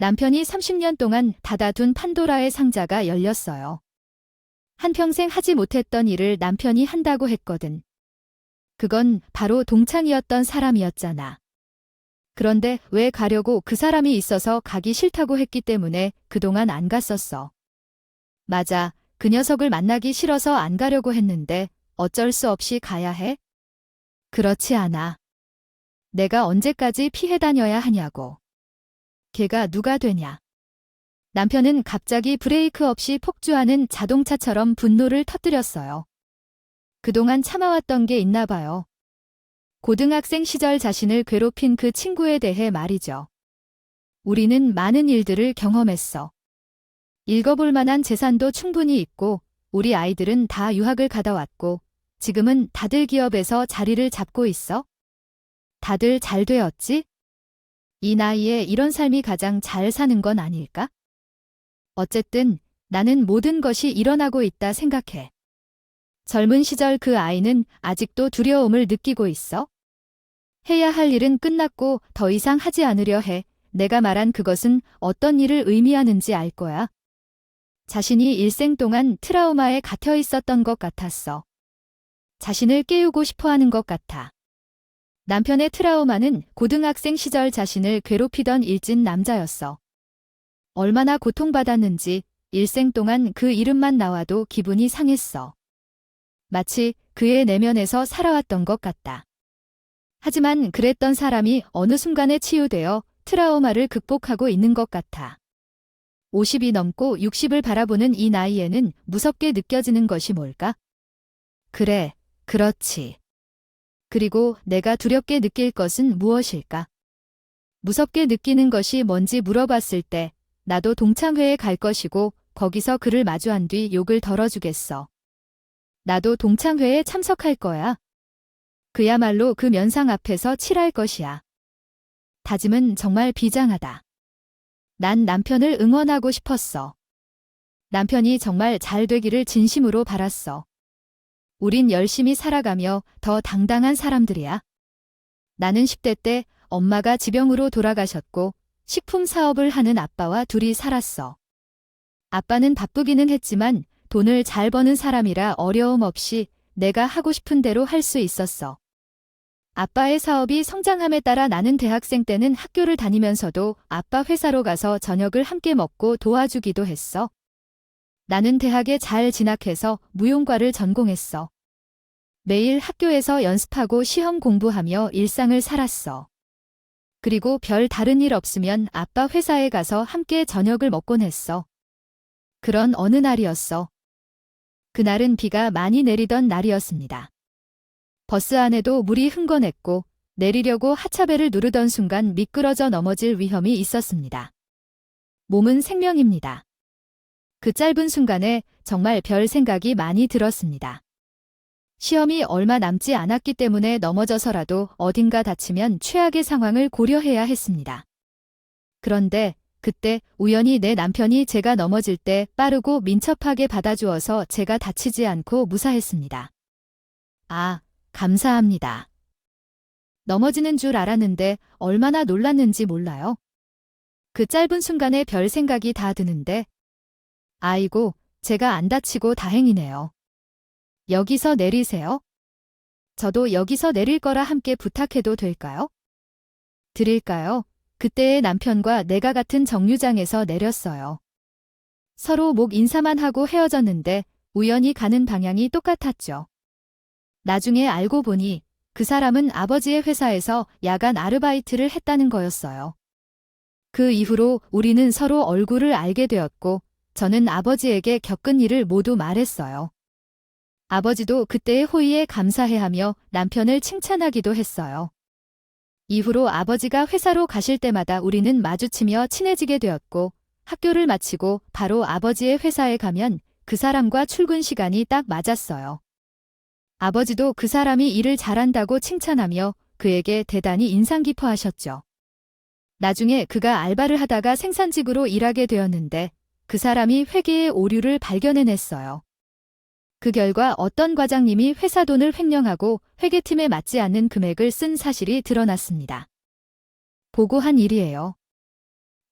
남편이 30년 동안 닫아둔 판도라의 상자가 열렸어요. 한평생 하지 못했던 일을 남편이 한다고 했거든. 그건 바로 동창이었던 사람이었잖아. 그런데 왜 가려고? 그 사람이 있어서 가기 싫다고 했기 때문에 그동안 안 갔었어. 맞아. 그 녀석을 만나기 싫어서 안 가려고 했는데 어쩔 수 없이 가야 해? 그렇지 않아. 내가 언제까지 피해 다녀야 하냐고. 걔가 누가 되냐? 남편은 갑자기 브레이크 없이 폭주하는 자동차처럼 분노를 터뜨렸어요. 그동안 참아왔던 게 있나 봐요. 고등학생 시절 자신을 괴롭힌 그 친구에 대해 말이죠. 우리는 많은 일들을 경험했어. 읽어볼 만한 재산도 충분히 있고, 우리 아이들은 다 유학을 가다 왔고, 지금은 다들 기업에서 자리를 잡고 있어. 다들 잘 되었지? 이 나이에 이런 삶이 가장 잘 사는 건 아닐까? 어쨌든 나는 모든 것이 일어나고 있다 생각해. 젊은 시절 그 아이는 아직도 두려움을 느끼고 있어? 해야 할 일은 끝났고 더 이상 하지 않으려 해. 내가 말한 그것은 어떤 일을 의미하는지 알 거야. 자신이 일생 동안 트라우마에 갇혀 있었던 것 같았어. 자신을 깨우고 싶어 하는 것 같아. 남편의 트라우마는 고등학생 시절 자신을 괴롭히던 일진 남자였어. 얼마나 고통받았는지 일생 동안 그 이름만 나와도 기분이 상했어. 마치 그의 내면에서 살아왔던 것 같다. 하지만 그랬던 사람이 어느 순간에 치유되어 트라우마를 극복하고 있는 것 같아. 50이 넘고 60을 바라보는 이 나이에는 무섭게 느껴지는 것이 뭘까? 그래, 그렇지. 그리고 내가 두렵게 느낄 것은 무엇일까? 무섭게 느끼는 것이 뭔지 물어봤을 때 나도 동창회에 갈 것이고 거기서 그를 마주한 뒤 욕을 덜어주겠어. 나도 동창회에 참석할 거야. 그야말로 그 면상 앞에서 칠할 것이야. 다짐은 정말 비장하다. 난 남편을 응원하고 싶었어. 남편이 정말 잘 되기를 진심으로 바랐어. 우린 열심히 살아가며 더 당당한 사람들이야. 나는 10대 때 엄마가 지병으로 돌아가셨고 식품 사업을 하는 아빠와 둘이 살았어. 아빠는 바쁘기는 했지만 돈을 잘 버는 사람이라 어려움 없이 내가 하고 싶은 대로 할 수 있었어. 아빠의 사업이 성장함에 따라 나는 대학생 때는 학교를 다니면서도 아빠 회사로 가서 저녁을 함께 먹고 도와주기도 했어. 나는 대학에 잘 진학해서 무용과를 전공했어. 매일 학교에서 연습하고 시험 공부하며 일상을 살았어. 그리고 별 다른 일 없으면 아빠 회사에 가서 함께 저녁을 먹곤 했어. 그런 어느 날이었어. 그날은 비가 많이 내리던 날이었습니다. 버스 안에도 물이 흥건했고 내리려고 하차벨을 누르던 순간 미끄러져 넘어질 위험이 있었습니다. 몸은 생명입니다. 그 짧은 순간에 정말 별 생각이 많이 들었습니다. 시험이 얼마 남지 않았기 때문에 넘어져서라도 어딘가 다치면 최악의 상황을 고려해야 했습니다. 그런데 그때 우연히 내 남편이 제가 넘어질 때 빠르고 민첩하게 받아주어서 제가 다치지 않고 무사했습니다. 아, 감사합니다. 넘어지는 줄 알았는데 얼마나 놀랐는지 몰라요. 그 짧은 순간에 별 생각이 다 드는데 아이고, 제가 안 다치고 다행이네요. 여기서 내리세요. 저도 여기서 내릴 거라 함께 부탁해도 될까요? 드릴까요? 그때의 남편과 내가 같은 정류장에서 내렸어요. 서로 목 인사만 하고 헤어졌는데 우연히 가는 방향이 똑같았죠. 나중에 알고 보니 그 사람은 아버지의 회사에서 야간 아르바이트를 했다는 거였어요. 그 이후로 우리는 서로 얼굴을 알게 되었고 저는 아버지에게 겪은 일을 모두 말했어요. 아버지도 그때의 호의에 감사해하며 남편을 칭찬하기도 했어요. 이후로 아버지가 회사로 가실 때마다 우리는 마주치며 친해지게 되었고 학교를 마치고 바로 아버지의 회사에 가면 그 사람과 출근 시간이 딱 맞았어요. 아버지도 그 사람이 일을 잘한다고 칭찬하며 그에게 대단히 인상 깊어하셨죠. 나중에 그가 알바를 하다가 생산직으로 일하게 되었는데 그 사람이 회계의 오류를 발견해냈어요. 그 결과 어떤 과장님이 회사 돈을 횡령하고 회계팀에 맞지 않는 금액을 쓴 사실이 드러났습니다. 보고한 일이에요.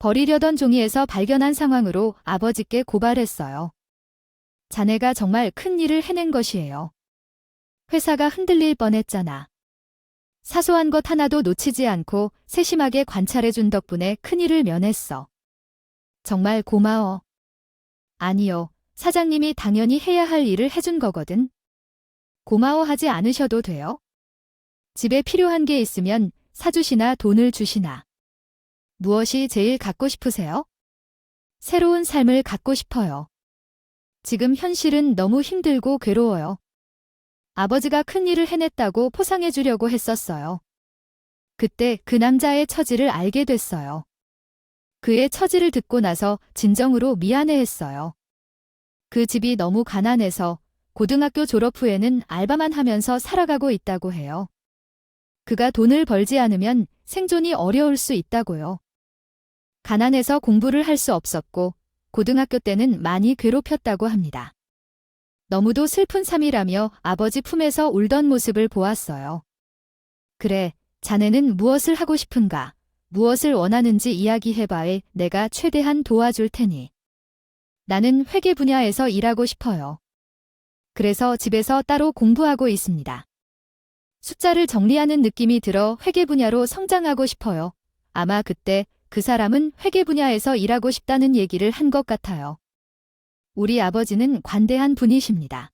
버리려던 종이에서 발견한 상황으로 아버지께 고발했어요. 자네가 정말 큰 일을 해낸 것이에요. 회사가 흔들릴 뻔했잖아. 사소한 것 하나도 놓치지 않고 세심하게 관찰해준 덕분에 큰일을 면했어. 정말 고마워. 아니요, 사장님이 당연히 해야 할 일을 해준 거거든. 고마워하지 않으셔도 돼요. 집에 필요한 게 있으면 사주시나 돈을 주시나. 무엇이 제일 갖고 싶으세요? 새로운 삶을 갖고 싶어요. 지금 현실은 너무 힘들고 괴로워요. 아버지가 큰 일을 해냈다고 포상해 주려고 했었어요. 그때 그 남자의 처지를 알게 됐어요. 그의 처지를 듣고 나서 진정으로 미안해했어요. 그 집이 너무 가난해서 고등학교 졸업 후에는 알바만 하면서 살아가고 있다고 해요. 그가 돈을 벌지 않으면 생존이 어려울 수 있다고요. 가난해서 공부를 할 수 없었고 고등학교 때는 많이 괴롭혔다고 합니다. 너무도 슬픈 삶이라며 아버지 품에서 울던 모습을 보았어요. 그래, 자네는 무엇을 하고 싶은가? 무엇을 원하는지 이야기해봐에 내가 최대한 도와줄 테니. 나는 회계 분야에서 일하고 싶어요. 그래서 집에서 따로 공부하고 있습니다. 숫자를 정리하는 느낌이 들어 회계 분야로 성장하고 싶어요. 아마 그때 그 사람은 회계 분야에서 일하고 싶다는 얘기를 한 것 같아요. 우리 아버지는 관대한 분이십니다.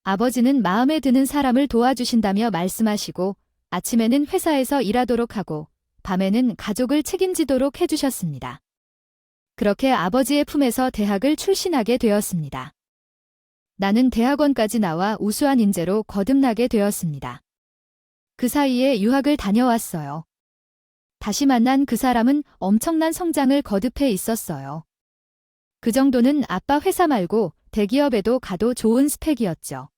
아버지는 마음에 드는 사람을 도와주신다며 말씀하시고 아침에는 회사에서 일하도록 하고 밤에는 가족을 책임지도록 해주셨습니다. 그렇게 아버지의 품에서 대학을 출신하게 되었습니다. 나는 대학원까지 나와 우수한 인재로 거듭나게 되었습니다. 그 사이에 유학을 다녀왔어요. 다시 만난 그 사람은 엄청난 성장을 거듭해 있었어요. 그 정도는 아빠 회사 말고 대기업에도 가도 좋은 스펙이었죠.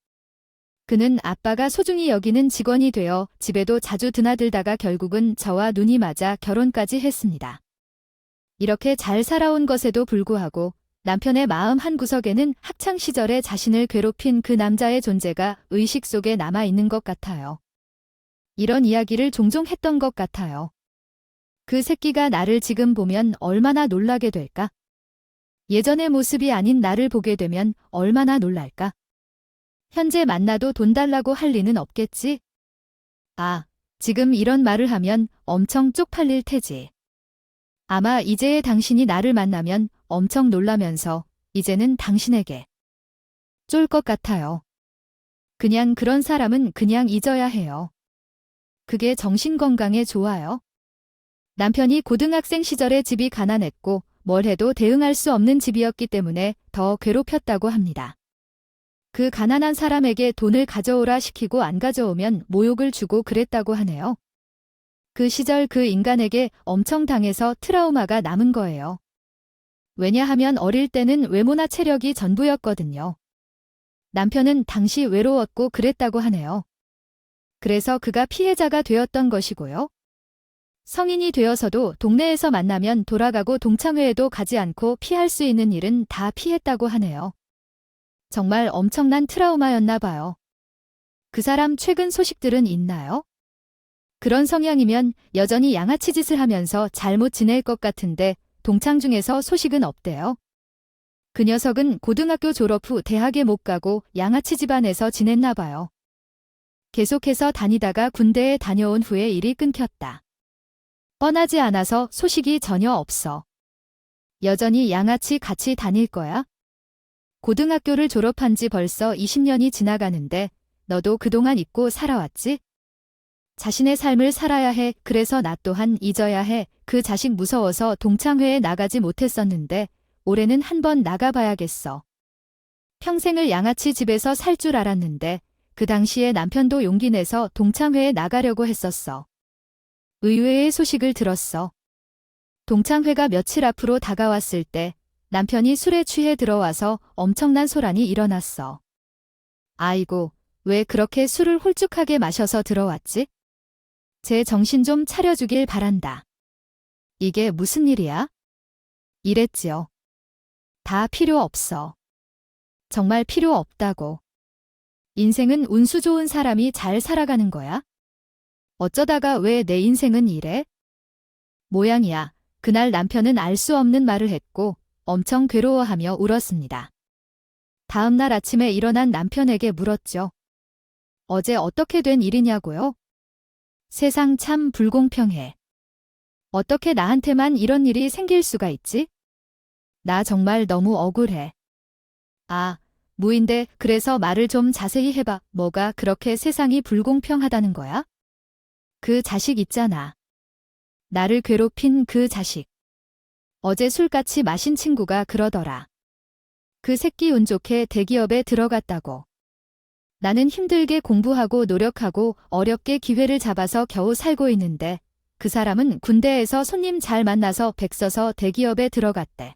그는 아빠가 소중히 여기는 직원이 되어 집에도 자주 드나들다가 결국은 저와 눈이 맞아 결혼까지 했습니다. 이렇게 잘 살아온 것에도 불구하고 남편의 마음 한구석에는 학창시절에 자신을 괴롭힌 그 남자의 존재가 의식 속에 남아있는 것 같아요. 이런 이야기를 종종 했던 것 같아요. 그 새끼가 나를 지금 보면 얼마나 놀라게 될까? 예전의 모습이 아닌 나를 보게 되면 얼마나 놀랄까? 현재 만나도 돈 달라고 할 리는 없겠지? 아, 지금 이런 말을 하면 엄청 쪽팔릴 테지. 아마 이제의 당신이 나를 만나면 엄청 놀라면서 이제는 당신에게 쫄 것 같아요. 그냥 그런 사람은 그냥 잊어야 해요. 그게 정신건강에 좋아요. 남편이 고등학생 시절에 집이 가난했고 뭘 해도 대응할 수 없는 집이었기 때문에 더 괴롭혔다고 합니다. 그 가난한 사람에게 돈을 가져오라 시키고 안 가져오면 모욕을 주고 그랬다고 하네요. 그 시절 그 인간에게 엄청 당해서 트라우마가 남은 거예요. 왜냐하면 어릴 때는 외모나 체력이 전부였거든요. 남편은 당시 외로웠고 그랬다고 하네요. 그래서 그가 피해자가 되었던 것이고요. 성인이 되어서도 동네에서 만나면 돌아가고 동창회에도 가지 않고 피할 수 있는 일은 다 피했다고 하네요. 정말 엄청난 트라우마였나 봐요. 그 사람 최근 소식들은 있나요? 그런 성향이면 여전히 양아치 짓을 하면서 잘못 지낼 것 같은데 동창 중에서 소식은 없대요. 그 녀석은 고등학교 졸업 후 대학에 못 가고 양아치 집안에서 지냈나 봐요. 계속해서 다니다가 군대에 다녀온 후에 일이 끊겼다. 뻔하지 않아서 소식이 전혀 없어. 여전히 양아치 같이 다닐 거야? 고등학교를 졸업한 지 벌써 20년이 지나가는데 너도 그동안 잊고 살아왔지? 자신의 삶을 살아야 해. 그래서 나 또한 잊어야 해. 그 자식 무서워서 동창회에 나가지 못했었는데 올해는 한번 나가봐야겠어. 평생을 양아치 집에서 살 줄 알았는데 그 당시에 남편도 용기 내서 동창회에 나가려고 했었어. 의외의 소식을 들었어. 동창회가 며칠 앞으로 다가왔을 때 남편이 술에 취해 들어와서 엄청난 소란이 일어났어. 아이고, 왜 그렇게 술을 홀쭉하게 마셔서 들어왔지? 제 정신 좀 차려주길 바란다. 이게 무슨 일이야? 이랬지요. 다 필요 없어. 정말 필요 없다고. 인생은 운수 좋은 사람이 잘 살아가는 거야? 어쩌다가 왜 내 인생은 이래? 모양이야. 그날 남편은 알 수 없는 말을 했고 엄청 괴로워하며 울었습니다. 다음 날 아침에 일어난 남편에게 물었죠. 어제 어떻게 된 일이냐고요? 세상 참 불공평해. 어떻게 나한테만 이런 일이 생길 수가 있지? 나 정말 너무 억울해. 아, 무인데 그래서 말을 좀 자세히 해봐. 뭐가 그렇게 세상이 불공평하다는 거야? 그 자식 있잖아. 나를 괴롭힌 그 자식. 어제 술 같이 마신 친구가 그러더라. 그 새끼 운 좋게 대기업에 들어갔다고. 나는 힘들게 공부하고 노력하고 어렵게 기회를 잡아서 겨우 살고 있는데 그 사람은 군대에서 손님 잘 만나서 백 써서 대기업에 들어갔대.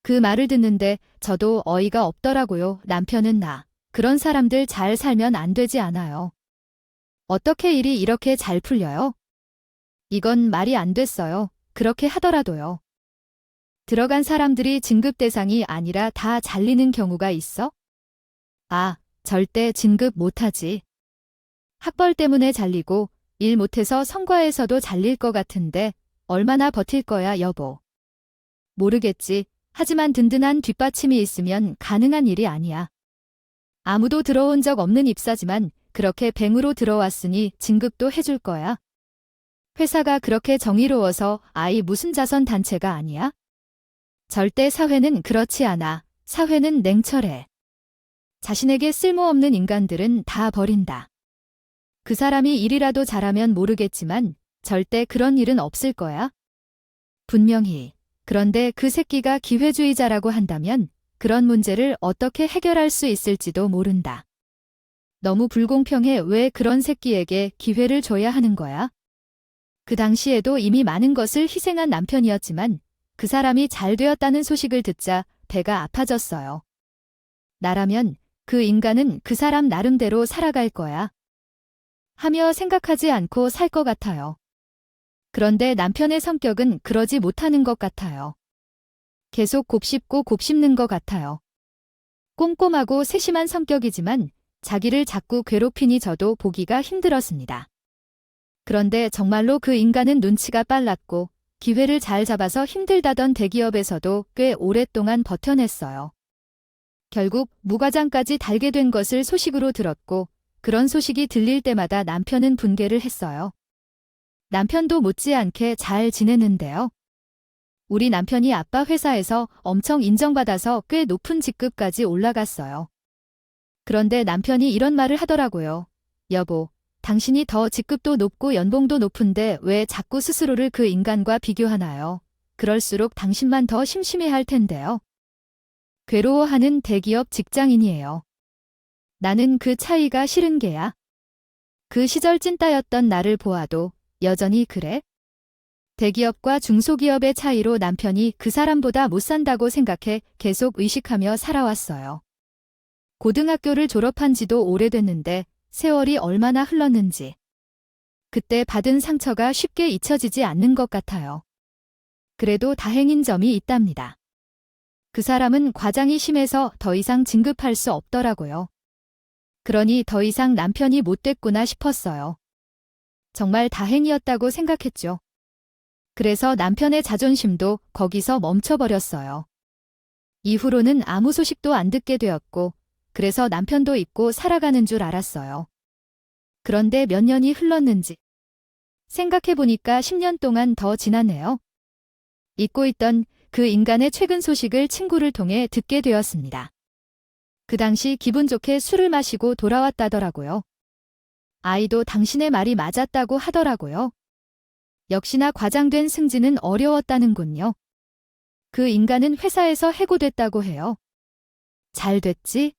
그 말을 듣는데 저도 어이가 없더라고요. 남편은 나. 그런 사람들 잘 살면 안 되지 않아요. 어떻게 일이 이렇게 잘 풀려요? 이건 말이 안 됐어요. 그렇게 하더라도요. 들어간 사람들이 진급 대상이 아니라 다 잘리는 경우가 있어? 아, 절대 진급 못하지. 학벌 때문에 잘리고 일 못해서 성과에서도 잘릴 것 같은데 얼마나 버틸 거야, 여보. 모르겠지. 하지만 든든한 뒷받침이 있으면 가능한 일이 아니야. 아무도 들어온 적 없는 입사지만 그렇게 뱅으로 들어왔으니 진급도 해줄 거야. 회사가 그렇게 정의로워서 아이 무슨 자선 단체가 아니야? 절대 사회는 그렇지 않아. 사회는 냉철해. 자신에게 쓸모없는 인간들은 다 버린다. 그 사람이 일이라도 잘하면 모르겠지만 절대 그런 일은 없을 거야. 분명히. 그런데 그 새끼가 기회주의자라고 한다면 그런 문제를 어떻게 해결할 수 있을지도 모른다. 너무 불공평해. 왜 그런 새끼에게 기회를 줘야 하는 거야? 그 당시에도 이미 많은 것을 희생한 남편이었지만 그 사람이 잘 되었다는 소식을 듣자 배가 아파졌어요. 나라면 그 인간은 그 사람 나름대로 살아갈 거야. 하며 생각하지 않고 살 것 같아요. 그런데 남편의 성격은 그러지 못하는 것 같아요. 계속 곱씹고 곱씹는 것 같아요. 꼼꼼하고 세심한 성격이지만 자기를 자꾸 괴롭히니 저도 보기가 힘들었습니다. 그런데 정말로 그 인간은 눈치가 빨랐고 기회를 잘 잡아서 힘들다던 대기업에서도 꽤 오랫동안 버텨냈어요. 결국 무과장까지 달게 된 것을 소식으로 들었고 그런 소식이 들릴 때마다 남편은 분개를 했어요. 남편도 못지않게 잘 지내는데요. 우리 남편이 아빠 회사에서 엄청 인정받아서 꽤 높은 직급까지 올라갔어요. 그런데 남편이 이런 말을 하더라고요. 여보, 당신이 더 직급도 높고 연봉도 높은데 왜 자꾸 스스로를 그 인간과 비교하나요? 그럴수록 당신만 더 심심해할 텐데요. 괴로워하는 대기업 직장인이에요. 나는 그 차이가 싫은 게야. 그 시절 찐따였던 나를 보아도 여전히 그래? 대기업과 중소기업의 차이로 남편이 그 사람보다 못 산다고 생각해 계속 의식하며 살아왔어요. 고등학교를 졸업한 지도 오래됐는데 세월이 얼마나 흘렀는지. 그때 받은 상처가 쉽게 잊혀지지 않는 것 같아요. 그래도 다행인 점이 있답니다. 그 사람은 과장이 심해서 더 이상 진급할 수 없더라고요. 그러니 더 이상 남편이 못 됐구나 싶었어요. 정말 다행이었다고 생각했죠. 그래서 남편의 자존심도 거기서 멈춰버렸어요. 이후로는 아무 소식도 안 듣게 되었고, 그래서 남편도 잊고 살아가는 줄 알았어요. 그런데 몇 년이 흘렀는지 생각해보니까 10년 동안 더 지났네요. 잊고 있던 그 인간의 최근 소식을 친구를 통해 듣게 되었습니다. 그 당시 기분 좋게 술을 마시고 돌아왔다더라고요. 아이도 당신의 말이 맞았다고 하더라고요. 역시나 과장된 승진은 어려웠다는군요. 그 인간은 회사에서 해고됐다고 해요. 잘 됐지?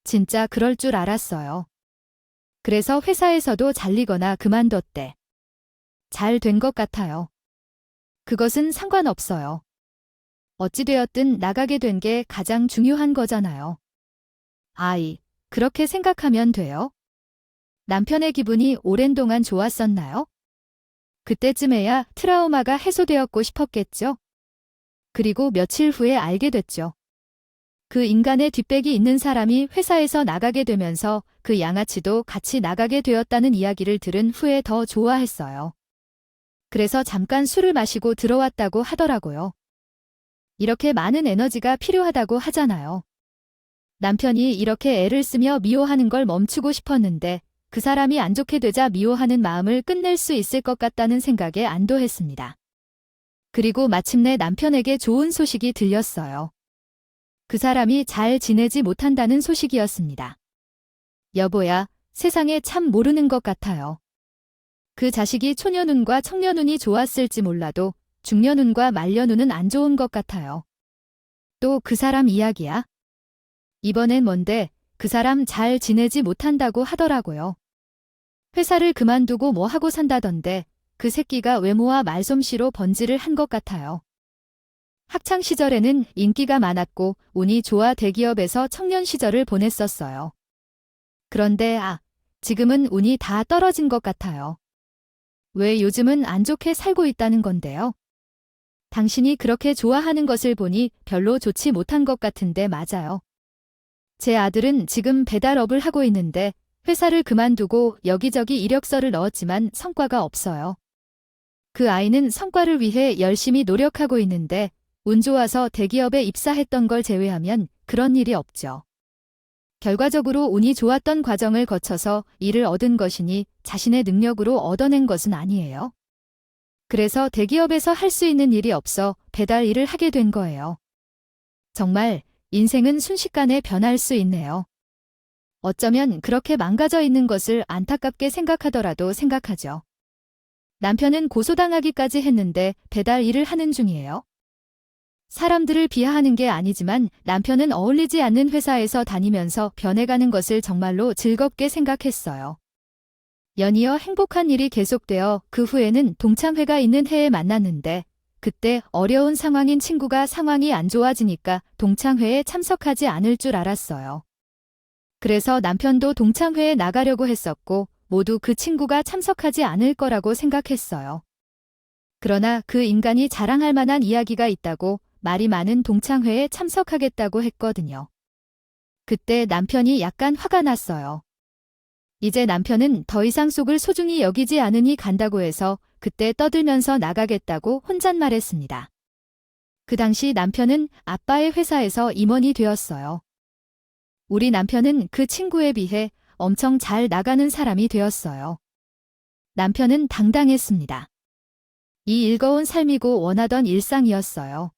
진짜 그럴 줄 알았어요. 그래서 회사에서도 잘리거나 그만뒀대. 잘 된 것 같아요. 그것은 상관없어요. 어찌되었든 나가게 된 게 가장 중요한 거잖아요. 아이, 그렇게 생각하면 돼요? 남편의 기분이 오랜 동안 좋았었나요? 그때쯤에야 트라우마가 해소되었고 싶었겠죠? 그리고 며칠 후에 알게 됐죠. 그 인간의 뒷백이 있는 사람이 회사에서 나가게 되면서 그 양아치도 같이 나가게 되었다는 이야기를 들은 후에 더 좋아했어요. 그래서 잠깐 술을 마시고 들어왔다고 하더라고요. 이렇게 많은 에너지가 필요하다고 하잖아요. 남편이 이렇게 애를 쓰며 미워하는 걸 멈추고 싶었는데 그 사람이 안 좋게 되자 미워하는 마음을 끝낼 수 있을 것 같다는 생각에 안도했습니다. 그리고 마침내 남편에게 좋은 소식이 들렸어요. 그 사람이 잘 지내지 못한다는 소식이었습니다. 여보야, 세상에 참 모르는 것 같아요. 그 자식이 초년운과 청년운이 좋았을지 몰라도 중년운과 말년운은 안 좋은 것 같아요. 또 그 사람 이야기야? 이번엔 뭔데 그 사람 잘 지내지 못한다고 하더라고요. 회사를 그만두고 뭐 하고 산다던데 그 새끼가 외모와 말솜씨로 번지를 한 것 같아요. 학창 시절에는 인기가 많았고 운이 좋아 대기업에서 청년 시절을 보냈었어요. 그런데 지금은 운이 다 떨어진 것 같아요. 왜 요즘은 안 좋게 살고 있다는 건데요? 당신이 그렇게 좋아하는 것을 보니 별로 좋지 못한 것 같은데 맞아요. 제 아들은 지금 배달업을 하고 있는데 회사를 그만두고 여기저기 이력서를 넣었지만 성과가 없어요. 그 아이는 성과를 위해 열심히 노력하고 있는데 운 좋아서 대기업에 입사했던 걸 제외하면 그런 일이 없죠. 결과적으로 운이 좋았던 과정을 거쳐서 일을 얻은 것이니 자신의 능력으로 얻어낸 것은 아니에요. 그래서 대기업에서 할 수 있는 일이 없어 배달 일을 하게 된 거예요. 정말 인생은 순식간에 변할 수 있네요. 어쩌면 그렇게 망가져 있는 것을 안타깝게 생각하더라도 생각하죠. 남편은 고소당하기까지 했는데 배달 일을 하는 중이에요. 사람들을 비하하는 게 아니지만 남편은 어울리지 않는 회사에서 다니면서 변해가는 것을 정말로 즐겁게 생각했어요. 연이어 행복한 일이 계속되어 그 후에는 동창회가 있는 해에 만났는데 그때 어려운 상황인 친구가 상황이 안 좋아지니까 동창회에 참석하지 않을 줄 알았어요. 그래서 남편도 동창회에 나가려고 했었고 모두 그 친구가 참석하지 않을 거라고 생각했어요. 그러나 그 인간이 자랑할 만한 이야기가 있다고 말이 많은 동창회에 참석하겠다고 했거든요. 그때 남편이 약간 화가 났어요. 이제 남편은 더 이상 속을 소중히 여기지 않으니 간다고 해서 그때 떠들면서 나가겠다고 혼잣말했습니다. 그 당시 남편은 아빠의 회사에서 임원이 되었어요. 우리 남편은 그 친구에 비해 엄청 잘 나가는 사람이 되었어요. 남편은 당당했습니다. 이 일거운 삶이고 원하던 일상이었어요.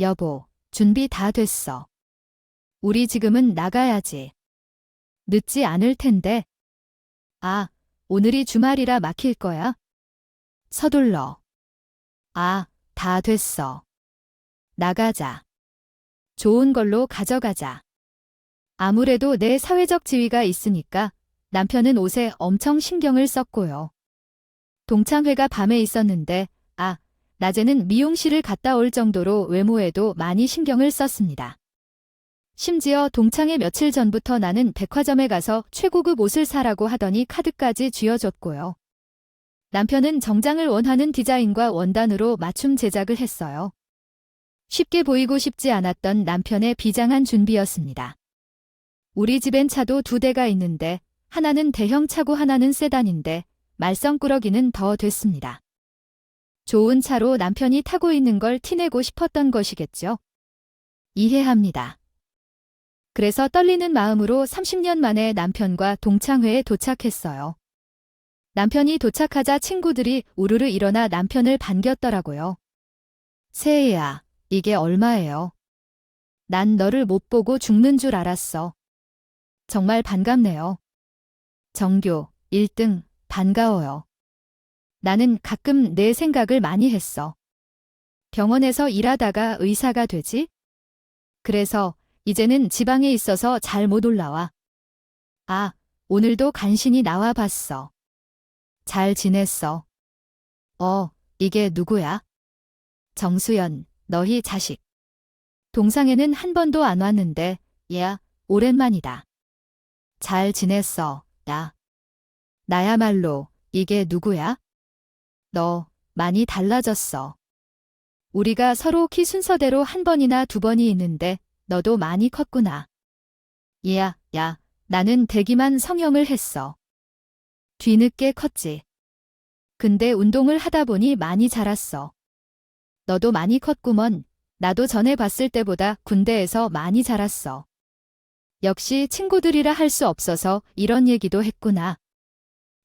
여보, 준비 다 됐어. 우리 지금은 나가야지. 늦지 않을 텐데. 오늘이 주말이라 막힐 거야? 서둘러. 다 됐어. 나가자. 좋은 걸로 가져가자. 아무래도 내 사회적 지위가 있으니까 남편은 옷에 엄청 신경을 썼고요. 동창회가 밤에 있었는데, 낮에는 미용실을 갔다 올 정도로 외모에도 많이 신경을 썼습니다. 심지어 동창회 며칠 전부터 나는 백화점에 가서 최고급 옷을 사라고 하더니 카드까지 쥐어줬고요. 남편은 정장을 원하는 디자인과 원단으로 맞춤 제작을 했어요. 쉽게 보이고 싶지 않았던 남편의 비장한 준비였습니다. 우리 집엔 차도 2대가 있는데 하나는 대형 차고 하나는 세단인데 말썽꾸러기는 더 됐습니다. 좋은 차로 남편이 타고 있는 걸 티내고 싶었던 것이겠죠. 이해합니다. 그래서 떨리는 마음으로 30년 만에 남편과 동창회에 도착했어요. 남편이 도착하자 친구들이 우르르 일어나 남편을 반겼더라고요. 세희야, 이게 얼마예요? 난 너를 못 보고 죽는 줄 알았어. 정말 반갑네요. 정교, 1등, 반가워요. 나는 가끔 내 생각을 많이 했어. 병원에서 일하다가 의사가 되지? 그래서 이제는 지방에 있어서 잘 못 올라와. 오늘도 간신히 나와 봤어. 잘 지냈어. 이게 누구야? 정수연, 너희 자식. 동상에는 한 번도 안 왔는데, 야, 오랜만이다. 잘 지냈어, 야. 나야말로, 이게 누구야? 너, 많이 달라졌어. 우리가 서로 키 순서대로 한 번이나 2번이 있는데, 너도 많이 컸구나. 야, 나는 대기만 성형을 했어. 뒤늦게 컸지. 근데 운동을 하다 보니 많이 자랐어. 너도 많이 컸구먼. 나도 전에 봤을 때보다 군대에서 많이 자랐어. 역시 친구들이라 할 수 없어서 이런 얘기도 했구나.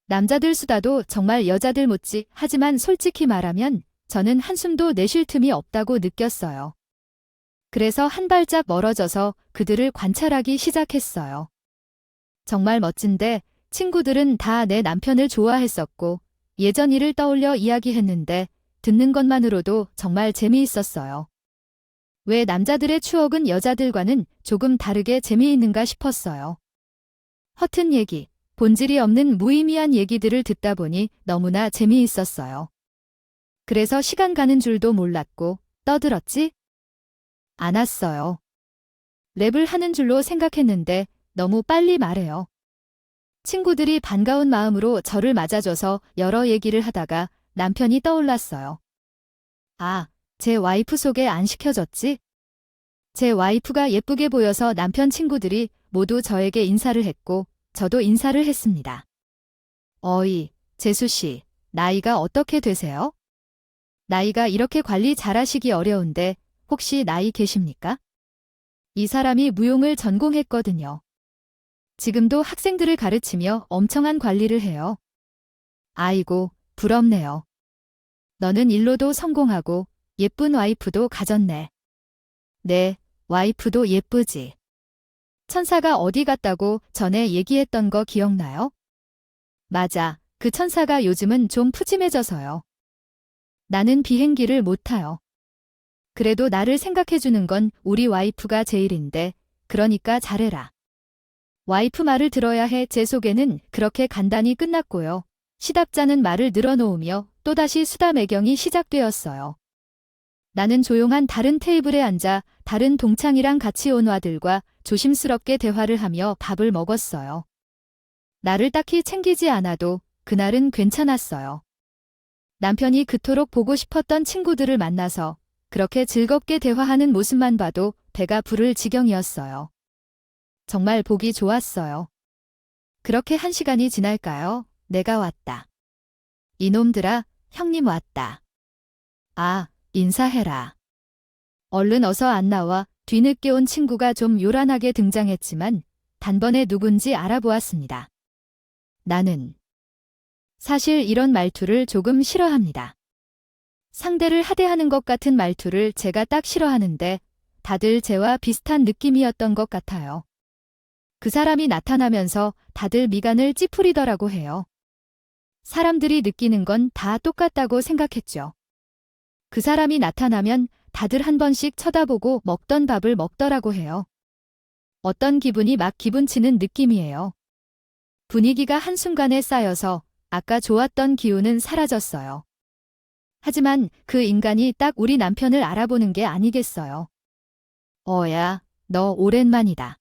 남자들 수다도 정말 여자들 못지. 하지만 솔직히 말하면 저는 한숨도 내쉴 틈이 없다고 느꼈어요. 그래서 한 발짝 멀어져서 그들을 관찰하기 시작했어요. 정말 멋진데 친구들은 다 내 남편을 좋아했었고 예전 일을 떠올려 이야기했는데 듣는 것만으로도 정말 재미있었어요. 왜 남자들의 추억은 여자들과는 조금 다르게 재미있는가 싶었어요. 허튼 얘기, 본질이 없는 무의미한 얘기들을 듣다 보니 너무나 재미있었어요. 그래서 시간 가는 줄도 몰랐고 떠들었지? 않았어요. 랩을 하는 줄로 생각했는데 너무 빨리 말해요. 친구들이 반가운 마음으로 저를 맞아줘서 여러 얘기를 하다가 남편이 떠올랐어요. 아, 제 와이프 소개 안 시켜줬지? 제 와이프가 예쁘게 보여서 남편 친구들이 모두 저에게 인사를 했고 저도 인사를 했습니다. 어이, 재수 씨, 나이가 어떻게 되세요? 나이가 이렇게 관리 잘하시기 어려운데 혹시 나이 계십니까? 이 사람이 무용을 전공했거든요. 지금도 학생들을 가르치며 엄청난 관리를 해요. 아이고, 부럽네요. 너는 일로도 성공하고 예쁜 와이프도 가졌네. 네, 와이프도 예쁘지. 천사가 어디 갔다고 전에 얘기했던 거 기억나요? 맞아, 그 천사가 요즘은 좀 푸짐해져서요. 나는 비행기를 못 타요. 그래도 나를 생각해주는 건 우리 와이프가 제일인데, 그러니까 잘해라. 와이프 말을 들어야 해. 제 소개는 그렇게 간단히 끝났고요. 시답자는 말을 늘어놓으며 또다시 수다 매경이 시작되었어요. 나는 조용한 다른 테이블에 앉아 다른 동창이랑 같이 온 와들과 조심스럽게 대화를 하며 밥을 먹었어요. 나를 딱히 챙기지 않아도 그날은 괜찮았어요. 남편이 그토록 보고 싶었던 친구들을 만나서 그렇게 즐겁게 대화하는 모습만 봐도 배가 부를 지경이었어요. 정말 보기 좋았어요. 그렇게 1시간이 지날까요? 내가 왔다. 이놈들아, 형님 왔다. 아, 인사해라. 얼른 어서 안 나와. 뒤늦게 온 친구가 좀 요란하게 등장했지만 단번에 누군지 알아보았습니다. 나는 사실 이런 말투를 조금 싫어합니다. 상대를 하대하는 것 같은 말투를 제가 딱 싫어하는데 다들 제와 비슷한 느낌이었던 것 같아요. 그 사람이 나타나면서 다들 미간을 찌푸리더라고 해요. 사람들이 느끼는 건 다 똑같다고 생각했죠. 그 사람이 나타나면 다들 한 번씩 쳐다보고 먹던 밥을 먹더라고 해요. 어떤 기분이 막 기분치는 느낌이에요. 분위기가 한순간에 쌓여서 아까 좋았던 기운은 사라졌어요. 하지만 그 인간이 딱 우리 남편을 알아보는 게 아니겠어요. 어야, 너 오랜만이다.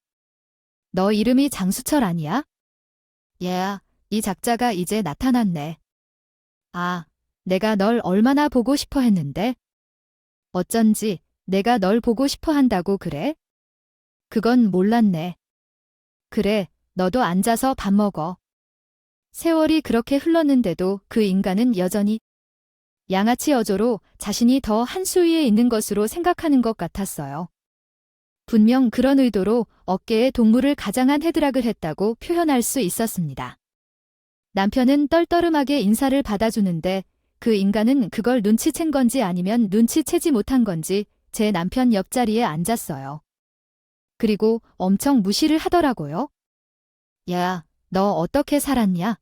너 이름이 장수철 아니야? 얘야, 이 작자가 이제 나타났네. 아, 내가 널 얼마나 보고 싶어 했는데? 어쩐지 내가 널 보고 싶어 한다고 그래? 그건 몰랐네. 그래, 너도 앉아서 밥 먹어. 세월이 그렇게 흘렀는데도 그 인간은 여전히 양아치 어조로 자신이 더 한 수 위에 있는 것으로 생각하는 것 같았어요. 분명 그런 의도로 어깨에 동물을 가장한 헤드락을 했다고 표현할 수 있었습니다. 남편은 떨떠름하게 인사를 받아주는데 그 인간은 그걸 눈치챈 건지 아니면 눈치채지 못한 건지 제 남편 옆자리에 앉았어요. 그리고 엄청 무시를 하더라고요. 야, 너 어떻게 살았냐?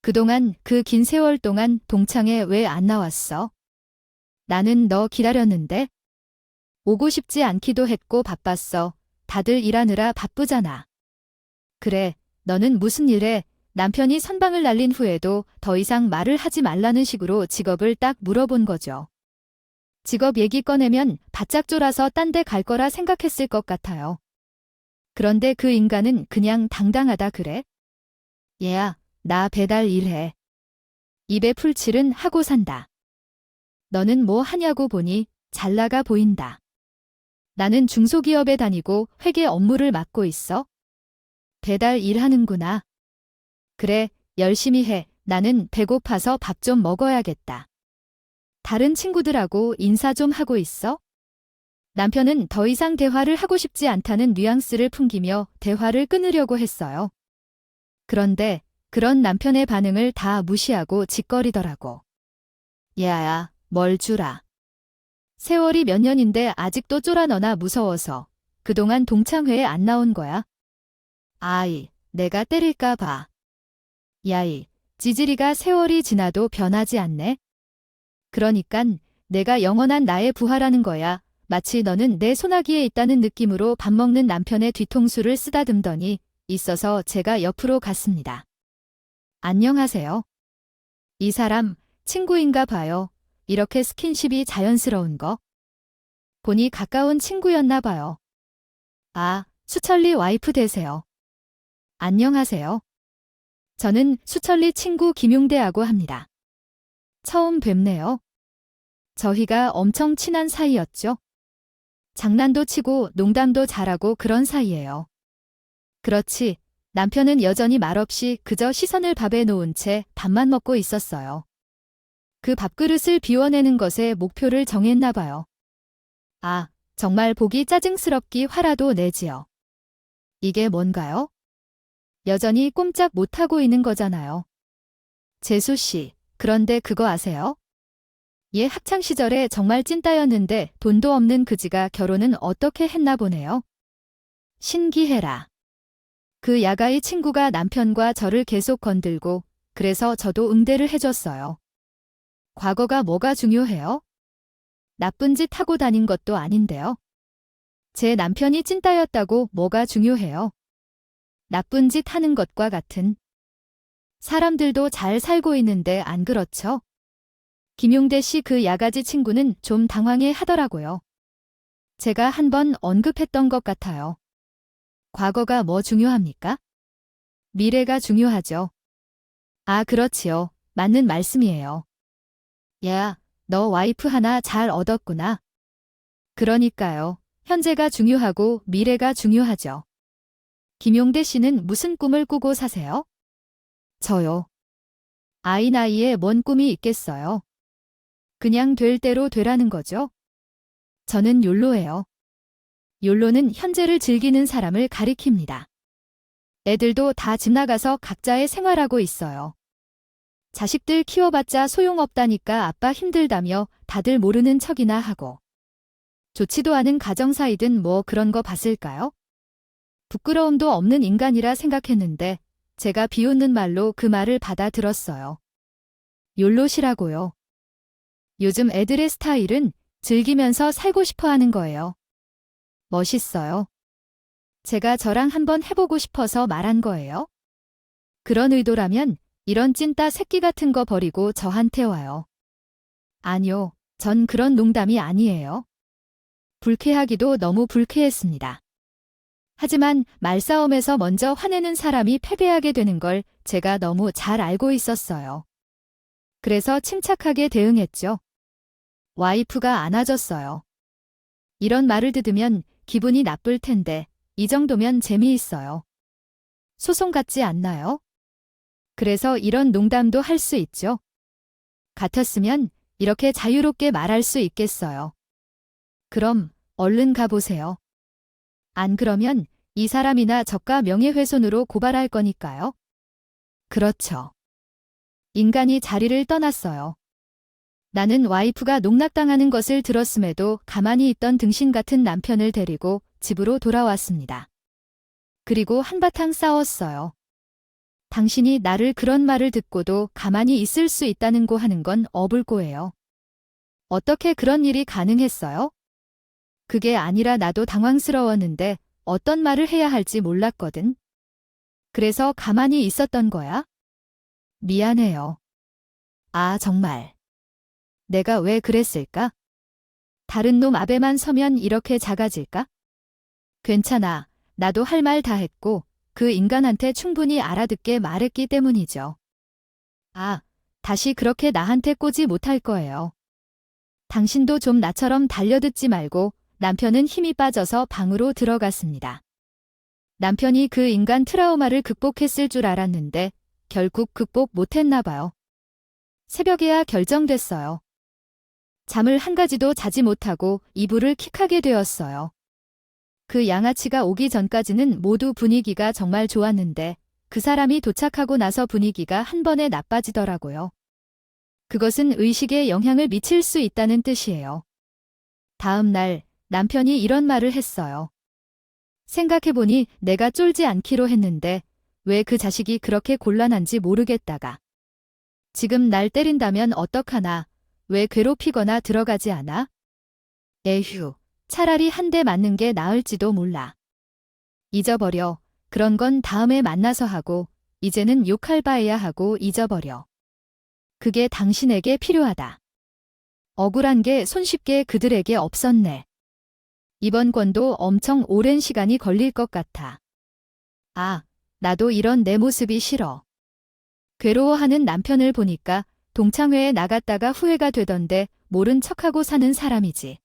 그동안 그 긴 세월 동안 동창회 왜 안 나왔어? 나는 너 기다렸는데? 오고 싶지 않기도 했고 바빴어. 다들 일하느라 바쁘잖아. 그래, 너는 무슨 일해? 남편이 선방을 날린 후에도 더 이상 말을 하지 말라는 식으로 직업을 딱 물어본 거죠. 직업 얘기 꺼내면 바짝 졸아서 딴 데 갈 거라 생각했을 것 같아요. 그런데 그 인간은 그냥 당당하다 그래? 얘야, 나 배달 일해. 입에 풀칠은 하고 산다. 너는 뭐 하냐고 보니 잘 나가 보인다. 나는 중소기업에 다니고 회계 업무를 맡고 있어. 배달 일하는구나. 그래, 열심히 해. 나는 배고파서 밥 좀 먹어야겠다. 다른 친구들하고 인사 좀 하고 있어? 남편은 더 이상 대화를 하고 싶지 않다는 뉘앙스를 풍기며 대화를 끊으려고 했어요. 그런데 그런 남편의 반응을 다 무시하고 짓거리더라고. 야야, 뭘 주라. 세월이 몇 년인데 아직도 쫄아너나 무서워서 그동안 동창회에 안 나온 거야? 아이, 내가 때릴까 봐. 야이, 지질이가 세월이 지나도 변하지 않네? 그러니깐 내가 영원한 나의 부하라는 거야. 마치 너는 내 소나기에 있다는 느낌으로 밥 먹는 남편의 뒤통수를 쓰다듬더니 있어서 제가 옆으로 갔습니다. 안녕하세요. 이 사람 친구인가 봐요. 이렇게 스킨십이 자연스러운 거. 보니 가까운 친구였나 봐요. 아, 수철리 와이프 되세요. 안녕하세요. 저는 수철리 친구 김용대하고 합니다. 처음 뵙네요. 저희가 엄청 친한 사이였죠. 장난도 치고 농담도 잘하고 그런 사이예요. 그렇지, 남편은 여전히 말없이 그저 시선을 밥에 놓은 채 밥만 먹고 있었어요. 그 밥그릇을 비워내는 것에 목표를 정했나 봐요. 아, 정말 보기 짜증스럽기 화라도 내지요. 이게 뭔가요? 여전히 꼼짝 못하고 있는 거잖아요. 재수 씨, 그런데 그거 아세요? 얘 학창시절에 정말 찐따였는데 돈도 없는 그지가 결혼은 어떻게 했나 보네요. 신기해라. 그 야가이 친구가 남편과 저를 계속 건들고 그래서 저도 응대를 해줬어요. 과거가 뭐가 중요해요? 나쁜 짓 하고 다닌 것도 아닌데요. 제 남편이 찐따였다고 뭐가 중요해요? 나쁜 짓 하는 것과 같은. 사람들도 잘 살고 있는데 안 그렇죠? 김용대 씨 그 야가지 친구는 좀 당황해 하더라고요. 제가 한번 언급했던 것 같아요. 과거가 뭐 중요합니까? 미래가 중요하죠. 아, 그렇지요. 맞는 말씀이에요. 야, 너 와이프 하나 잘 얻었구나. 그러니까요. 현재가 중요하고 미래가 중요하죠. 김용대 씨는 무슨 꿈을 꾸고 사세요? 저요. 아이 나이에 뭔 꿈이 있겠어요. 그냥 될 대로 되라는 거죠. 저는 욜로예요. 욜로는 현재를 즐기는 사람을 가리킵니다. 애들도 다 집 나가서 각자의 생활하고 있어요. 자식들 키워봤자 소용없다니까 아빠 힘들다며 다들 모르는 척이나 하고. 좋지도 않은 가정사이든 뭐 그런 거 봤을까요? 부끄러움도 없는 인간이라 생각했는데 제가 비웃는 말로 그 말을 받아들었어요. 욜로시라고요. 요즘 애들의 스타일은 즐기면서 살고 싶어 하는 거예요. 멋있어요. 제가 저랑 한번 해보고 싶어서 말한 거예요. 그런 의도라면 이런 찐따 새끼 같은 거 버리고 저한테 와요. 아니요, 전 그런 농담이 아니에요. 불쾌하기도 너무 불쾌했습니다. 하지만 말싸움에서 먼저 화내는 사람이 패배하게 되는 걸 제가 너무 잘 알고 있었어요. 그래서 침착하게 대응했죠. 와이프가 안아줬어요. 이런 말을 듣으면 기분이 나쁠 텐데 이 정도면 재미있어요. 소송 같지 않나요? 그래서 이런 농담도 할 수 있죠. 같았으면 이렇게 자유롭게 말할 수 있겠어요. 그럼 얼른 가보세요. 안 그러면 이 사람이나 저가 명예훼손으로 고발할 거니까요. 그렇죠. 인간이 자리를 떠났어요. 나는 와이프가 농락당하는 것을 들었음에도 가만히 있던 등신 같은 남편을 데리고 집으로 돌아왔습니다. 그리고 한바탕 싸웠어요. 당신이 나를 그런 말을 듣고도 가만히 있을 수 있다는 거 하는 건 어불고예요. 어떻게 그런 일이 가능했어요? 그게 아니라 나도 당황스러웠는데 어떤 말을 해야 할지 몰랐거든. 그래서 가만히 있었던 거야? 미안해요. 아, 정말. 내가 왜 그랬을까? 다른 놈 앞에만 서면 이렇게 작아질까? 괜찮아. 나도 할 말 다 했고 그 인간한테 충분히 알아듣게 말했기 때문이죠. 아, 다시 그렇게 나한테 꼬지 못할 거예요. 당신도 좀 나처럼 달려듣지 말고. 남편은 힘이 빠져서 방으로 들어갔습니다. 남편이 그 인간 트라우마를 극복했을 줄 알았는데 결국 극복 못했나 봐요. 새벽에야 결정됐어요. 잠을 한 가지도 자지 못하고 이불을 킥하게 되었어요. 그 양아치가 오기 전까지는 모두 분위기가 정말 좋았는데 그 사람이 도착하고 나서 분위기가 한 번에 나빠지더라고요. 그것은 의식에 영향을 미칠 수 있다는 뜻이에요. 다음 날 남편이 이런 말을 했어요. 생각해보니 내가 쫄지 않기로 했는데 왜 그 자식이 그렇게 곤란한지 모르겠다가. 지금 날 때린다면 어떡하나? 왜 괴롭히거나 들어가지 않아? 에휴, 차라리 한 대 맞는 게 나을지도 몰라. 잊어버려. 그런 건 다음에 만나서 하고 이제는 욕할 바에야 하고 잊어버려. 그게 당신에게 필요하다. 억울한 게 손쉽게 그들에게 없었네. 이번 건도 엄청 오랜 시간이 걸릴 것 같아. 아, 나도 이런 내 모습이 싫어. 괴로워하는 남편을 보니까 동창회에 나갔다가 후회가 되던데 모른 척하고 사는 사람이지.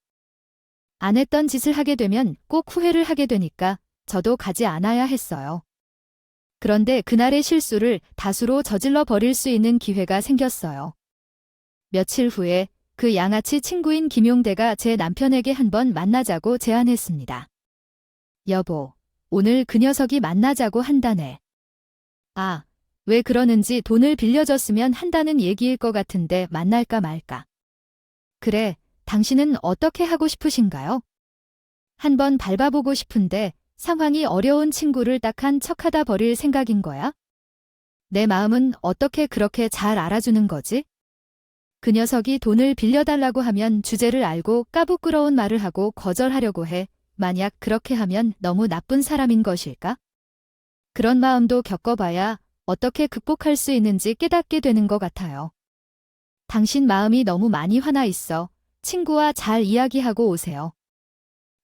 안 했던 짓을 하게 되면 꼭 후회를 하게 되니까 저도 가지 않아야 했어요. 그런데 그날의 실수를 다수로 저질러 버릴 수 있는 기회가 생겼어요. 며칠 후에 그 양아치 친구인 김용대가 제 남편에게 한번 만나자고 제안했습니다. 여보, 오늘 그 녀석이 만나자고 한다네. 아, 왜 그러는지 돈을 빌려줬으면 한다는 얘기일 것 같은데 만날까 말까. 그래, 당신은 어떻게 하고 싶으신가요? 한번 밟아보고 싶은데 상황이 어려운 친구를 딱한 척하다 버릴 생각인 거야? 내 마음은 어떻게 그렇게 잘 알아주는 거지? 그 녀석이 돈을 빌려달라고 하면 주제를 알고 까부끄러운 말을 하고 거절하려고 해. 만약 그렇게 하면 너무 나쁜 사람인 것일까? 그런 마음도 겪어봐야 어떻게 극복할 수 있는지 깨닫게 되는 것 같아요. 당신 마음이 너무 많이 화나 있어. 친구와 잘 이야기하고 오세요.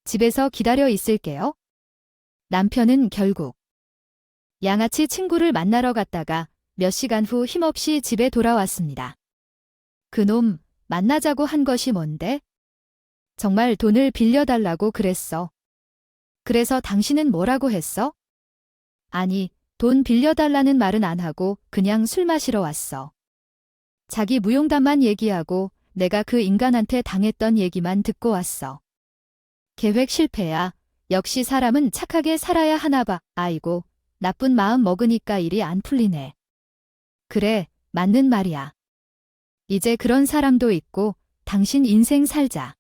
집에서 기다려 있을게요. 남편은 결국 양아치 친구를 만나러 갔다가 몇 시간 후 힘없이 집에 돌아왔습니다. 그놈, 만나자고 한 것이 뭔데? 정말 돈을 빌려달라고 그랬어. 그래서 당신은 뭐라고 했어? 아니, 돈 빌려달라는 말은 안 하고 그냥 술 마시러 왔어. 자기 무용담만 얘기하고 내가 그 인간한테 당했던 얘기만 듣고 왔어. 계획 실패야. 역시 사람은 착하게 살아야 하나 봐. 아이고, 나쁜 마음 먹으니까 일이 안 풀리네. 그래, 맞는 말이야. 이제 그런 사람도 있고 당신 인생 살자.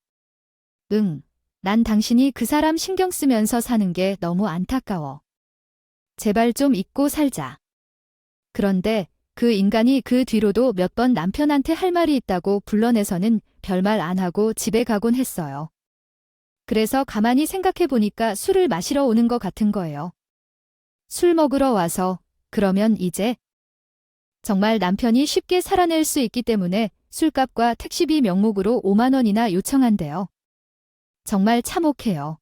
응, 난 당신이 그 사람 신경 쓰면서 사는 게 너무 안타까워. 제발 좀 잊고 살자. 그런데 그 인간이 그 뒤로도 몇 번 남편한테 할 말이 있다고 불러내서는 별말 안 하고 집에 가곤 했어요. 그래서 가만히 생각해 보니까 술을 마시러 오는 것 같은 거예요. 술 먹으러 와서 그러면 이제 정말 남편이 쉽게 살아낼 수 있기 때문에 술값과 택시비 명목으로 5만 원이나 요청한대요. 정말 참혹해요.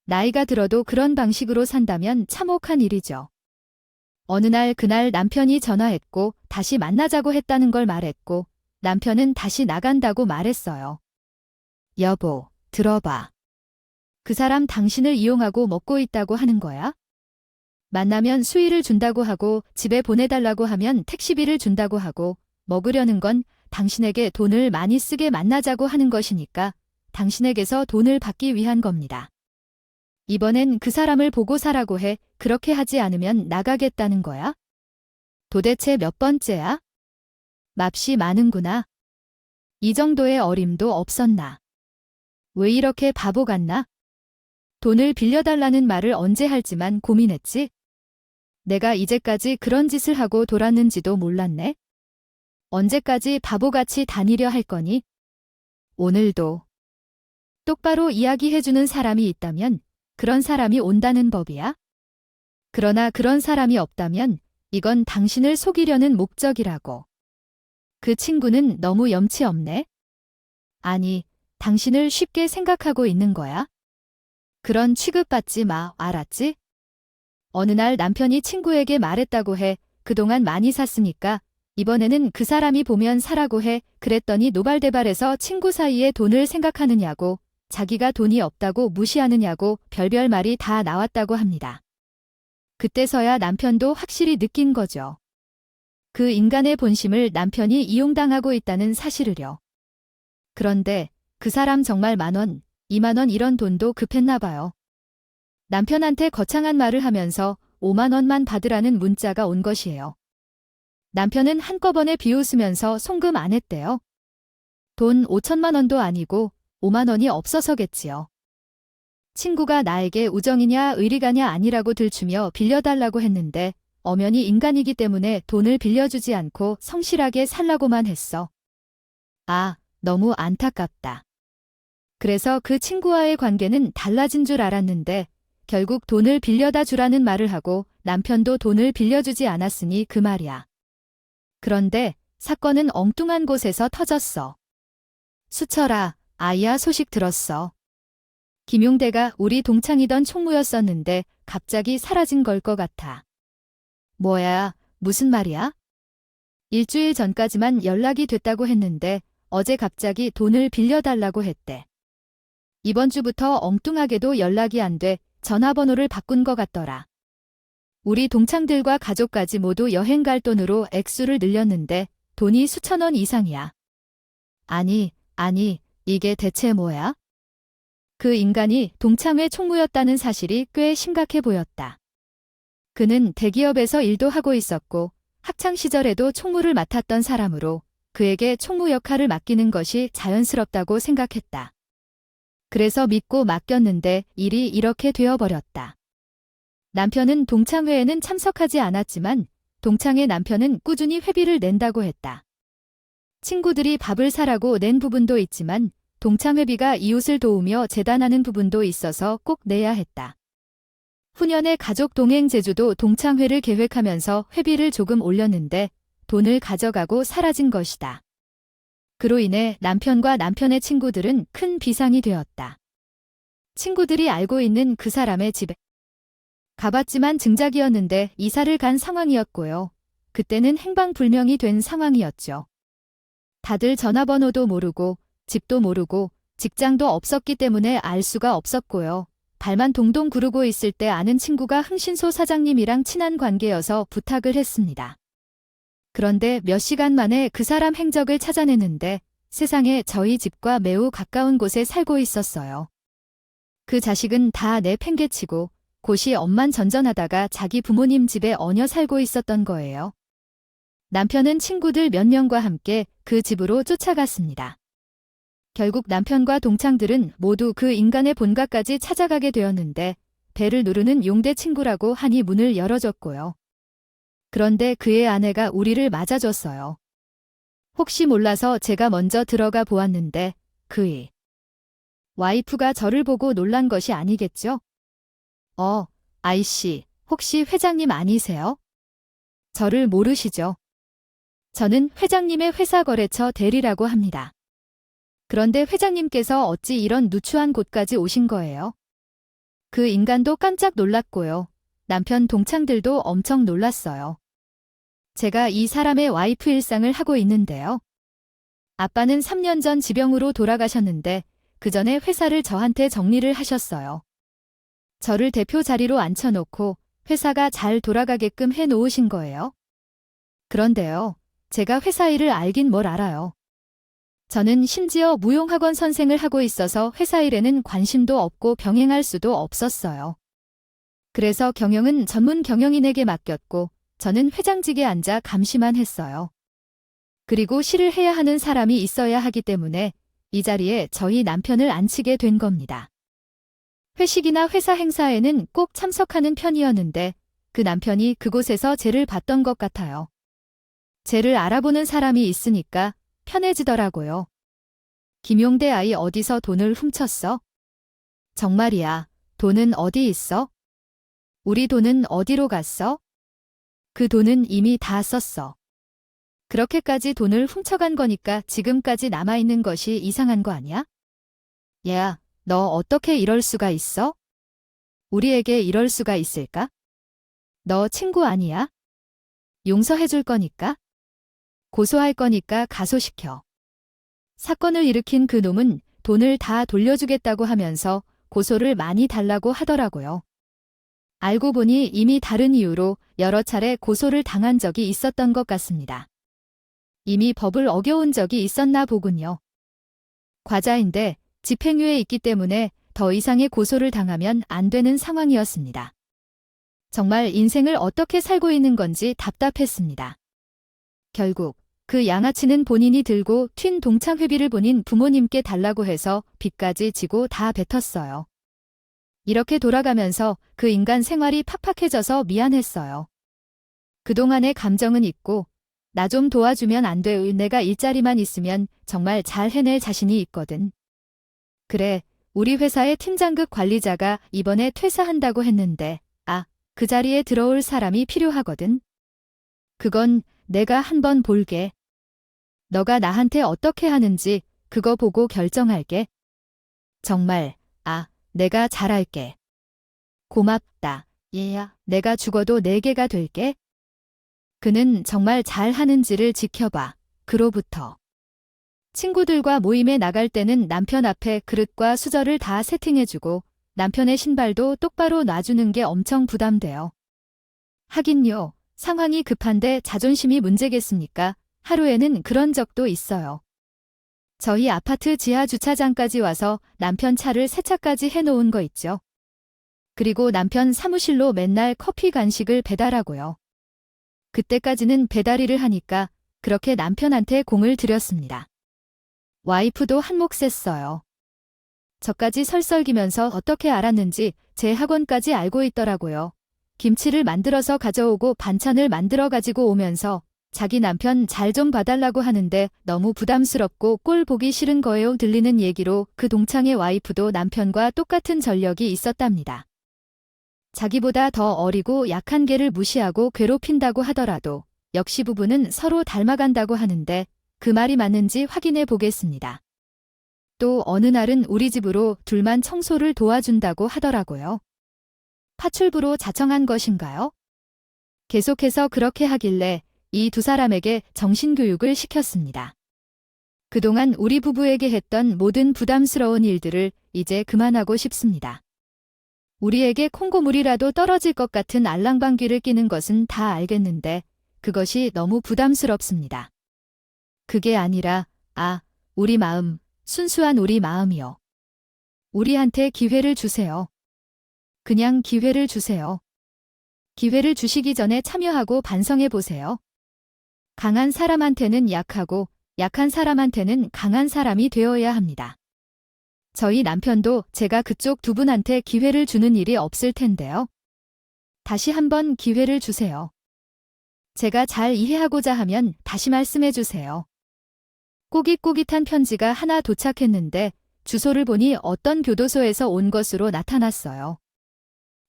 나이가 들어도 그런 방식으로 산다면 참혹한 일이죠. 어느 날 그날 남편이 전화했고 다시 만나자고 했다는 걸 말했고 남편은 다시 나간다고 말했어요. 여보, 들어봐. 그 사람 당신을 이용하고 먹고 있다고 하는 거야? 만나면 수의를 준다고 하고 집에 보내달라고 하면 택시비를 준다고 하고 먹으려는 건 당신에게 돈을 많이 쓰게 만나자고 하는 것이니까 당신에게서 돈을 받기 위한 겁니다. 이번엔 그 사람을 보고 사라고 해. 그렇게 하지 않으면 나가겠다는 거야? 도대체 몇 번째야? 맙시 많은구나. 이 정도의 어림도 없었나? 왜 이렇게 바보 같나? 돈을 빌려달라는 말을 언제 할지만 고민했지? 내가 이제까지 그런 짓을 하고 돌았는지도 몰랐네. 언제까지 바보같이 다니려 할 거니? 오늘도. 똑바로 이야기해주는 사람이 있다면 그런 사람이 온다는 법이야? 그러나 그런 사람이 없다면 이건 당신을 속이려는 목적이라고. 그 친구는 너무 염치 없네. 아니, 당신을 쉽게 생각하고 있는 거야? 그런 취급받지 마, 알았지? 어느 날 남편이 친구에게 말했다고 해. 그동안 많이 샀으니까 이번에는 그 사람이 보면 사라고 해. 그랬더니 노발대발해서 친구 사이에 돈을 생각하느냐고, 자기가 돈이 없다고 무시하느냐고 별별 말이 다 나왔다고 합니다. 그때서야 남편도 확실히 느낀 거죠. 그 인간의 본심을 남편이 이용당하고 있다는 사실을요. 그런데 그 사람 정말 10,000원, 20,000원 이런 돈도 급했나 봐요. 남편한테 거창한 말을 하면서 50,000원만 받으라는 문자가 온 것이에요. 남편은 한꺼번에 비웃으면서 송금 안 했대요. 돈 5천만 원도 아니고 5만 원이 없어서겠지요. 친구가 나에게 우정이냐 의리가냐 아니라고 들추며 빌려달라고 했는데 엄연히 인간이기 때문에 돈을 빌려주지 않고 성실하게 살라고만 했어. 아, 너무 안타깝다. 그래서 그 친구와의 관계는 달라진 줄 알았는데 결국 돈을 빌려다 주라는 말을 하고 남편도 돈을 빌려주지 않았으니 그 말이야. 그런데 사건은 엉뚱한 곳에서 터졌어. 수철아, 아이야 소식 들었어. 김용대가 우리 동창이던 총무였었는데 갑자기 사라진 걸 것 같아. 뭐야, 무슨 말이야? 일주일 전까지만 연락이 됐다고 했는데 어제 갑자기 돈을 빌려달라고 했대. 이번 주부터 엉뚱하게도 연락이 안 돼 전화번호를 바꾼 것 같더라. 우리 동창들과 가족까지 모두 여행 갈 돈으로 액수를 늘렸는데 돈이 수천 원 이상이야. 아니, 이게 대체 뭐야? 그 인간이 동창회 총무였다는 사실이 꽤 심각해 보였다. 그는 대기업에서 일도 하고 있었고 학창시절에도 총무를 맡았던 사람으로 그에게 총무 역할을 맡기는 것이 자연스럽다고 생각했다. 그래서 믿고 맡겼는데 일이 이렇게 되어버렸다. 남편은 동창회에는 참석하지 않았지만 동창회 남편은 꾸준히 회비를 낸다고 했다. 친구들이 밥을 사라고 낸 부분도 있지만 동창회비가 이웃을 도우며 재단하는 부분도 있어서 꼭 내야 했다. 후년에 가족 동행 제주도 동창회를 계획하면서 회비를 조금 올렸는데 돈을 가져가고 사라진 것이다. 그로 인해 남편과 남편의 친구들은 큰 비상이 되었다. 친구들이 알고 있는 그 사람의 집에 가봤지만 증작이었는데 이사를 간 상황이었고요. 그때는 행방불명이 된 상황이었죠. 다들 전화번호도 모르고 집도 모르고 직장도 없었기 때문에 알 수가 없었고요. 발만 동동 구르고 있을 때 아는 친구가 흥신소 사장님이랑 친한 관계여서 부탁을 했습니다. 그런데 몇 시간 만에 그 사람 행적을 찾아내는데 세상에 저희 집과 매우 가까운 곳에 살고 있었어요. 그 자식은 다 내팽개치고 고시 엄만 전전하다가 자기 부모님 집에 얹혀 살고 있었던 거예요. 남편은 친구들 몇 명과 함께 그 집으로 쫓아갔습니다. 결국 남편과 동창들은 모두 그 인간의 본가까지 찾아가게 되었는데 배를 누르는 용대 친구라고 하니 문을 열어줬고요. 그런데 그의 아내가 우리를 맞아줬어요. 혹시 몰라서 제가 먼저 들어가 보았는데 그의 와이프가 저를 보고 놀란 것이 아니겠죠? 아이씨, 혹시 회장님 아니세요? 저를 모르시죠? 저는 회장님의 회사 거래처 대리라고 합니다. 그런데 회장님께서 어찌 이런 누추한 곳까지 오신 거예요? 그 인간도 깜짝 놀랐고요. 남편 동창들도 엄청 놀랐어요. 제가 이 사람의 와이프 일상을 하고 있는데요. 아빠는 3년 전 지병으로 돌아가셨는데 그 전에 회사를 저한테 정리를 하셨어요. 저를 대표 자리로 앉혀놓고 회사가 잘 돌아가게끔 해놓으신 거예요. 그런데요, 제가 회사 일을 알긴 뭘 알아요. 저는 심지어 무용학원 선생을 하고 있어서 회사 일에는 관심도 없고 병행할 수도 없었어요. 그래서 경영은 전문 경영인에게 맡겼고 저는 회장직에 앉아 감시만 했어요. 그리고 실을 해야 하는 사람이 있어야 하기 때문에 이 자리에 저희 남편을 앉히게 된 겁니다. 회식이나 회사 행사에는 꼭 참석하는 편이었는데 그 남편이 그곳에서 쟤를 봤던 것 같아요. 쟤를 알아보는 사람이 있으니까 편해지더라고요. 김용대 아이 어디서 돈을 훔쳤어? 정말이야. 돈은 어디 있어? 우리 돈은 어디로 갔어? 그 돈은 이미 다 썼어. 그렇게까지 돈을 훔쳐간 거니까 지금까지 남아있는 것이 이상한 거 아니야? 야, 너 어떻게 이럴 수가 있어? 우리에게 이럴 수가 있을까? 너 친구 아니야? 용서해줄 거니까? 고소할 거니까 가소시켜. 사건을 일으킨 그 놈은 돈을 다 돌려주겠다고 하면서 고소를 많이 달라고 하더라고요. 알고 보니 이미 다른 이유로 여러 차례 고소를 당한 적이 있었던 것 같습니다. 이미 법을 어겨온 적이 있었나 보군요. 과자인데 집행유예 있기 때문에 더 이상의 고소를 당하면 안 되는 상황이었습니다. 정말 인생을 어떻게 살고 있는 건지 답답했습니다. 결국 그 양아치는 본인이 들고 튄 동창회비를 본인 부모님께 달라고 해서 빚까지 지고 다 뱉었어요. 이렇게 돌아가면서 그 인간 생활이 팍팍해져서 미안했어요. 그동안의 감정은 있고 나 좀 도와주면 안 돼. 내가 일자리만 있으면 정말 잘 해낼 자신이 있거든. 그래, 우리 회사의 팀장급 관리자가 이번에 퇴사한다고 했는데 그 자리에 들어올 사람이 필요하거든. 그건 내가 한번 볼게. 너가 나한테 어떻게 하는지 그거 보고 결정할게. 정말, 내가 잘할게. 고맙다. 얘야, 내가 죽어도 내 개가 될게. 그는 정말 잘하는지를 지켜봐. 그로부터. 친구들과 모임에 나갈 때는 남편 앞에 그릇과 수저를 다 세팅해주고 남편의 신발도 똑바로 놔주는 게 엄청 부담돼요. 하긴요, 상황이 급한데 자존심이 문제겠습니까? 하루에는 그런 적도 있어요. 저희 아파트 지하 주차장까지 와서 남편 차를 세차까지 해놓은 거 있죠. 그리고 남편 사무실로 맨날 커피 간식을 배달하고요. 그때까지는 배달일을 하니까 그렇게 남편한테 공을 들였습니다. 와이프도 한몫 셌어요. 저까지 설설기면서 어떻게 알았는지 제 학원까지 알고 있더라고요. 김치를 만들어서 가져오고 반찬을 만들어 가지고 오면서 자기 남편 잘 좀 봐달라고 하는데 너무 부담스럽고 꼴 보기 싫은 거예요. 들리는 얘기로 그 동창의 와이프도 남편과 똑같은 전력이 있었답니다. 자기보다 더 어리고 약한 개를 무시하고 괴롭힌다고 하더라도 역시 부부는 서로 닮아간다고 하는데 그 말이 맞는지 확인해 보겠습니다. 또 어느 날은 우리 집으로 둘만 청소를 도와준다고 하더라고요. 파출부로 자청한 것인가요? 계속해서 그렇게 하길래 이 두 사람에게 정신교육을 시켰습니다. 그동안 우리 부부에게 했던 모든 부담스러운 일들을 이제 그만하고 싶습니다. 우리에게 콩고물이라도 떨어질 것 같은 알랑방귀를 끼는 것은 다 알겠는데 그것이 너무 부담스럽습니다. 그게 아니라 우리 마음, 순수한 우리 마음이요. 우리한테 기회를 주세요. 그냥 기회를 주세요. 기회를 주시기 전에 참여하고 반성해 보세요. 강한 사람한테는 약하고 약한 사람한테는 강한 사람이 되어야 합니다. 저희 남편도 제가 그쪽 두 분한테 기회를 주는 일이 없을 텐데요. 다시 한번 기회를 주세요. 제가 잘 이해하고자 하면 다시 말씀해 주세요. 꼬깃꼬깃한 편지가 하나 도착했는데 주소를 보니 어떤 교도소에서 온 것으로 나타났어요.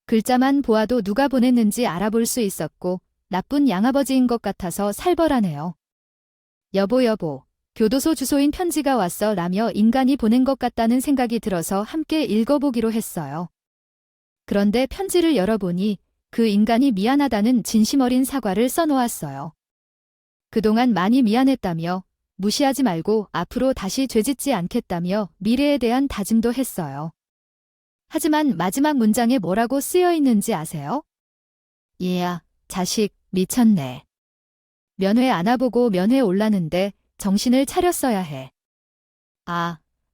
글자만 보아도 누가 보냈는지 알아볼 수 있었고 나쁜 양아버지인 것 같아서 살벌하네요. 여보, 교도소 주소인 편지가 왔어 라며 인간이 보낸 것 같다는 생각이 들어서 함께 읽어보기로 했어요. 그런데 편지를 열어보니 그 인간이 미안하다는 진심 어린 사과를 써놓았어요. 그동안 많이 미안했다며 무시하지 말고 앞으로 다시 죄짓지 않겠다며 미래에 대한 다짐도 했어요. 하지만 마지막 문장에 뭐라고 쓰여 있는지 아세요? 얘야, 자식, 미쳤네. 면회 안 와보고 면회 올라는데 정신을 차렸어야 해.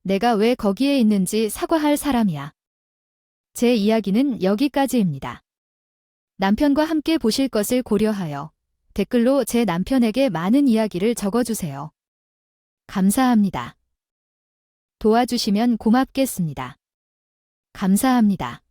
내가 왜 거기에 있는지 사과할 사람이야. 제 이야기는 여기까지입니다. 남편과 함께 보실 것을 고려하여 댓글로 제 남편에게 많은 이야기를 적어주세요. 감사합니다. 도와주시면 고맙겠습니다. 감사합니다.